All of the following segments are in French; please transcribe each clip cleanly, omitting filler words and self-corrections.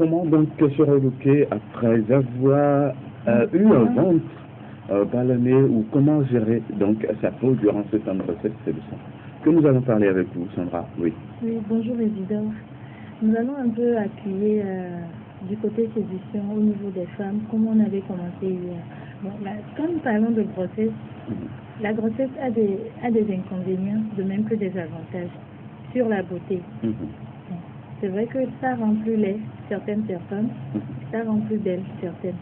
comment donc se reloquer après avoir eu un ventre ballonné ou comment gérer donc sa peau durant ce temps de grossesse, c'est de ça que nous allons parler avec vous, Sandra. Oui. Oui, bonjour Isidore. Nous allons un peu appuyer du côté séduction au niveau des femmes, comme on avait commencé hier. Bon, là, quand nous parlons de grossesse, la grossesse a des inconvénients, de même que des avantages sur la beauté. Bon, c'est vrai que ça rend plus laid certaines personnes, ça rend plus belle certaines.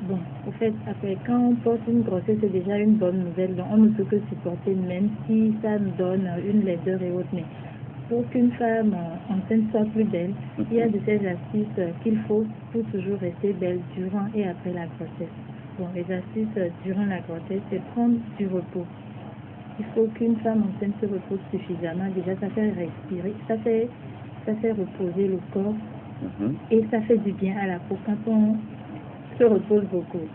Bon, au fait, après, quand on porte une grossesse, c'est déjà une bonne nouvelle, donc on ne peut que supporter, même si ça nous donne une laideur et autres. Mais pour qu'une femme enceinte soit plus belle, il y a de ces astuces qu'il faut pour toujours rester belle durant et après la grossesse. Bon, les astuces durant la grossesse, c'est prendre du repos. Il faut qu'une femme enceinte se repose suffisamment. Déjà, ça fait respirer, ça fait reposer le corps et ça fait du bien à la peau quand on se repose beaucoup.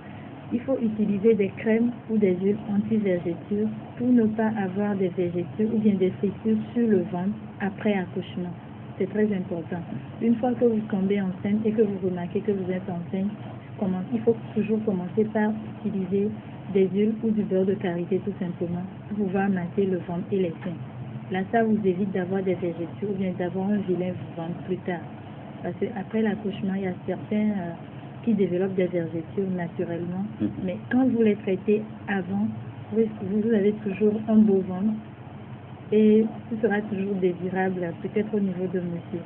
Il faut utiliser des crèmes ou des huiles anti-vergetures pour ne pas avoir des vergetures ou bien des fissures sur le ventre après accouchement. C'est très important. Une fois que vous tombez enceinte et que vous remarquez que vous êtes enceinte, il faut toujours commencer par utiliser des huiles ou du beurre de karité tout simplement pour pouvoir masser le ventre et les seins. Là, ça vous évite d'avoir des vergetures ou bien d'avoir un vilain ventre plus tard. Parce qu'après l'accouchement, il y a certains qui développent des vergetures naturellement. Mais quand vous les traitez avant, vous avez toujours un beau ventre et ce sera toujours désirable, peut-être au niveau de monsieur.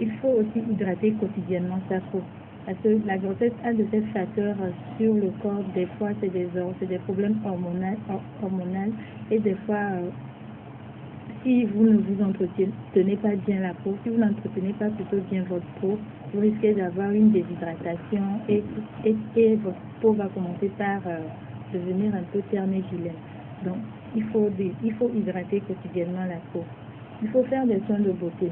Il faut aussi hydrater quotidiennement sa peau. Parce que la grossesse a de ces facteurs sur le corps. Des fois, c'est des problèmes hormonaux et des fois, si vous ne vous entretenez pas bien la peau, si vous n'entretenez pas plutôt bien votre peau, vous risquez d'avoir une déshydratation et votre peau va commencer par devenir un peu terne et vilaine. Donc, il faut hydrater quotidiennement la peau. Il faut faire des soins de beauté.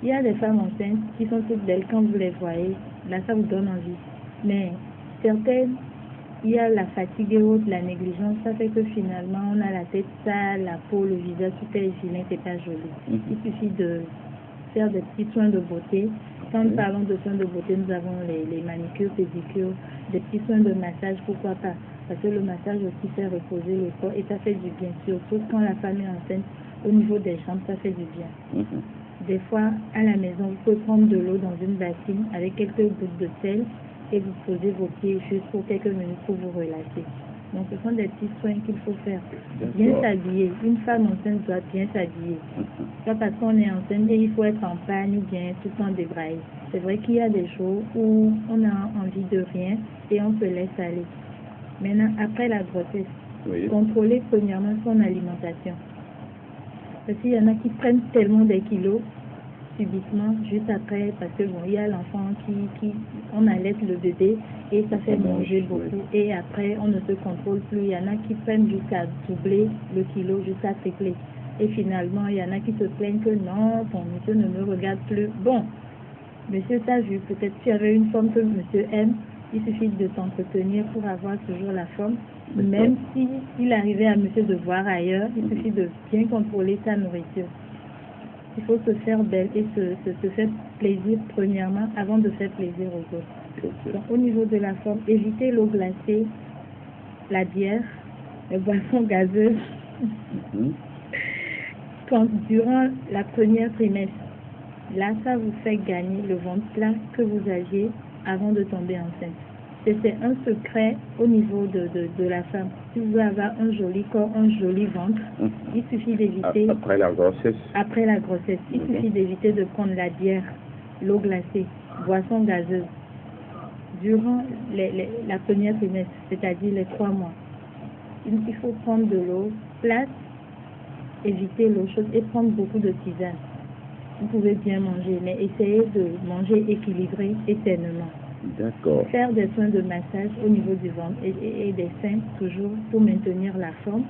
Il y a des femmes enceintes qui sont toutes belles quand vous les voyez. Là, ça vous donne envie. Mais certaines, il y a la fatigue et autres, la négligence. Ça fait que finalement, on a la tête sale, la peau, le visage, tout est vilain, c'est pas joli. Il suffit de faire des petits soins de beauté. Quand nous parlons de soins de beauté, nous avons les manicures, pédicures, des petits soins de massage, pourquoi pas. Parce que le massage aussi fait reposer le corps et ça fait du bien. Surtout quand la femme est enceinte, au niveau des jambes, ça fait du bien. Des fois, à la maison, vous pouvez prendre de l'eau dans une bassine avec quelques gouttes de sel et vous posez vos pieds juste pour quelques minutes pour vous relaxer. Donc, ce sont des petits soins qu'il faut faire. Bien s'habiller. Une femme enceinte doit bien s'habiller. Pas parce qu'on est enceinte et il faut être en panne ou bien tout le temps débraillé. C'est vrai qu'il y a des jours où on a envie de rien et on se laisse aller. Maintenant, après la grossesse, contrôler premièrement son alimentation. Parce qu'il y en a qui prennent tellement des kilos subitement, juste après, parce que bon, il y a l'enfant on allaite le bébé et ça fait manger beaucoup. Et après, on ne se contrôle plus. Il y en a qui prennent jusqu'à doubler le kilo, jusqu'à tripler. Et finalement, il y en a qui se plaignent que non, ton monsieur ne me regarde plus. Bon, monsieur, t'as vu, peut-être tu avais une forme que monsieur aime. Il suffit de t'entretenir pour avoir toujours la forme. Même s'il arrivait à monsieur de voir ailleurs, il suffit de bien contrôler sa nourriture. Il faut se faire belle et se faire plaisir premièrement avant de faire plaisir aux autres. Donc, au niveau de la forme, évitez l'eau glacée, la bière, les boissons gazeuses. Durant la première trimestre, là, ça vous fait gagner le ventre plat que vous aviez avant de tomber enceinte. C'est un secret au niveau de la femme. Si vous voulez avoir un joli corps, un joli ventre, il suffit d'éviter... Après la grossesse. Après la grossesse, il suffit d'éviter de prendre la bière, l'eau glacée, boissons gazeuses. Durant la première trimestre, c'est-à-dire les 3 mois, il faut prendre de l'eau plate, éviter l'eau chaude et prendre beaucoup de tisane. Vous pouvez bien manger, mais essayez de manger équilibré et sainement. D'accord. Faire des soins de massage au niveau du ventre et des seins, toujours pour maintenir la forme.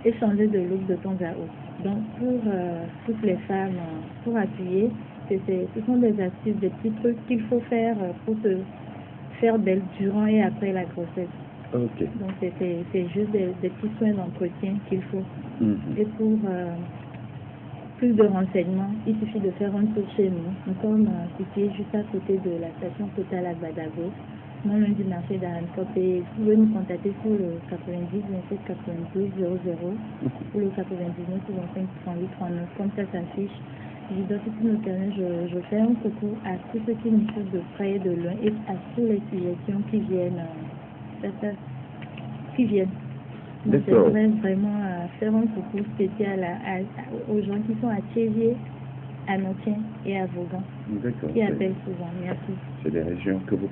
Et changer de look de temps à autre. Donc, pour toutes les femmes, pour appuyer, ce sont des astuces, des petits trucs qu'il faut faire pour se faire belle durant et après la grossesse. Ok. Donc, c'est juste des petits soins d'entretien qu'il faut. Et plus de renseignements, il suffit de faire un tour chez nous. Nous sommes situés juste à côté de la station Total à Badago, non loin du marché d'Arancop, et vous pouvez nous contacter sur le 90 27 92 00 ou le 99 25 38 39, comme ça s'affiche. Je dois tout nos carnets, je fais un coucou à tous ceux qui nous suivent de près et de loin et à tous les suggestions qui viennent. Donc j'aimerais vraiment faire un coucou spécial aux gens qui sont à Tchévier, à Notien et à Vaughan, qui appellent souvent. Merci. C'est des régions que vous